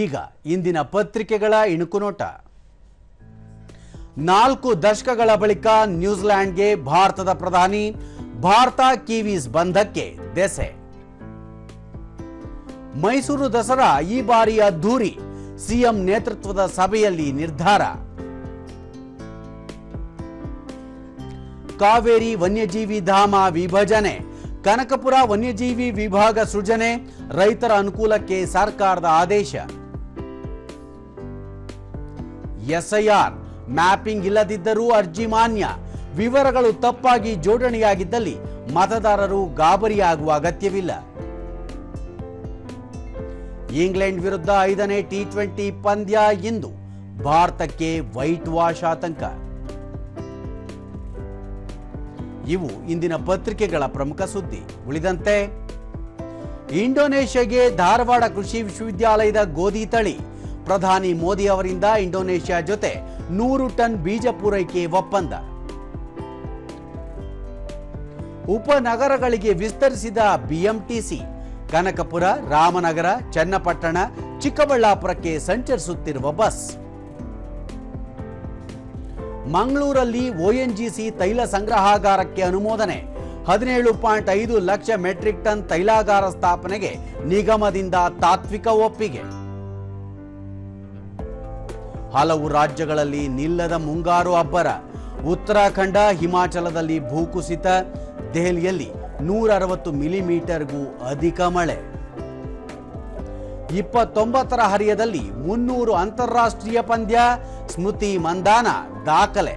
ಈಗ ಇಂದಿನ ಪತ್ರಿಕೆಗಳ ಇಣುಕುನೋಟ. 4 ದಶಕಗಳ ಬಳಿಕ ನ್ಯೂಜಿಲೆಂಡ್ಗೆ ಭಾರತದ ಪ್ರಧಾನಿ, ಭಾರತ ಕಿವೀಸ್ ಬಂಧಕ್ಕೆ ದೆಸೆ. ಮೈಸೂರು ದಸರಾ ಈ ಬಾರಿ ಅದ್ಧೂರಿ, ಸಿಎಂ ನೇತೃತ್ವದ ಸಭೆಯಲ್ಲಿ ನಿರ್ಧಾರ. ಕಾವೇರಿ ವನ್ಯಜೀವಿ ಧಾಮ ವಿಭಜನೆ, ಕನಕಪುರ ವನ್ಯಜೀವಿ ವಿಭಾಗ ಸೃಜನೆ, ರೈತರ ಅನುಕೂಲಕ್ಕೆ ಸರ್ಕಾರದ ಆದೇಶ. ಎಸ್ಐಆರ್ ಮ್ಯಾಪಿಂಗ್ ಇಲ್ಲದಿದ್ದರೂ ಅರ್ಜಿ ಮಾನ್ಯ, ವಿವರಗಳು ತಪ್ಪಾಗಿ ಜೋಡಣೆಯಾಗಿದ್ದಲ್ಲಿ ಮತದಾರರು ಗಾಬರಿಯಾಗುವ ಅಗತ್ಯವಿಲ್ಲ. ಇಂಗ್ಲೆಂಡ್ ವಿರುದ್ಧ 5ನೇ ಟಿ20 ಪಂದ್ಯ ಇಂದು, ಭಾರತಕ್ಕೆ ವೈಟ್ ವಾಶ್ ಆತಂಕ. ಇವು ಇಂದಿನ ಪತ್ರಿಕೆಗಳ ಪ್ರಮುಖ ಸುದ್ದಿ. ಉಳಿದಂತೆ ಇಂಡೋನೇಷ್ಯಾಗೆ ಧಾರವಾಡ ಕೃಷಿ ವಿಶ್ವವಿದ್ಯಾಲಯದ ಗೋಧಿ ತಳಿ, ಪ್ರಧಾನಿ ಮೋದಿ ಅವರಿಂದ ಇಂಡೋನೇಷ್ಯಾ ಜೊತೆ 100 ಟನ್ ಬೀಜ ಪೂರೈಕೆ ಒಪ್ಪಂದ. ಉಪನಗರಗಳಿಗೆ ವಿಸ್ತರಿಸಿದ ಬಿಎಂಟಿಸಿ, ಕನಕಪುರ, ರಾಮನಗರ, ಚನ್ನಪಟ್ಟಣ, ಚಿಕ್ಕಬಳ್ಳಾಪುರಕ್ಕೆ ಸಂಚರಿಸುತ್ತಿರುವ ಬಸ್. ಮಂಗಳೂರಲ್ಲಿ ಒಎನ್ಜಿಸಿ ತೈಲ ಸಂಗ್ರಹಾಗಾರಕ್ಕೆ ಅನುಮೋದನೆ, 17.5 ಲಕ್ಷ ಮೆಟ್ರಿಕ್ ಟನ್ ತೈಲಾಗಾರ ಸ್ಥಾಪನೆಗೆ ನಿಗಮದಿಂದ ತಾತ್ವಿಕ ಒಪ್ಪಿಗೆ. ಹಲವು ರಾಜ್ಯಗಳಲ್ಲಿ ನಿಲ್ಲದ ಮುಂಗಾರು ಅಬ್ಬರ, ಉತ್ತರಾಖಂಡ, ಹಿಮಾಚಲದಲ್ಲಿ ಭೂಕುಸಿತ, ದೆಹಲಿಯಲ್ಲಿ 160 ಮಿಲಿಮೀಟರ್ಗೂ ಅಧಿಕ ಮಳೆ. 29ರ ಹರಿಯದಲ್ಲಿ 300 ಅಂತಾರಾಷ್ಟ್ರೀಯ ಪಂದ್ಯ, ಸ್ಮೃತಿ ಮಂದಾನ ದಾಖಲೆ.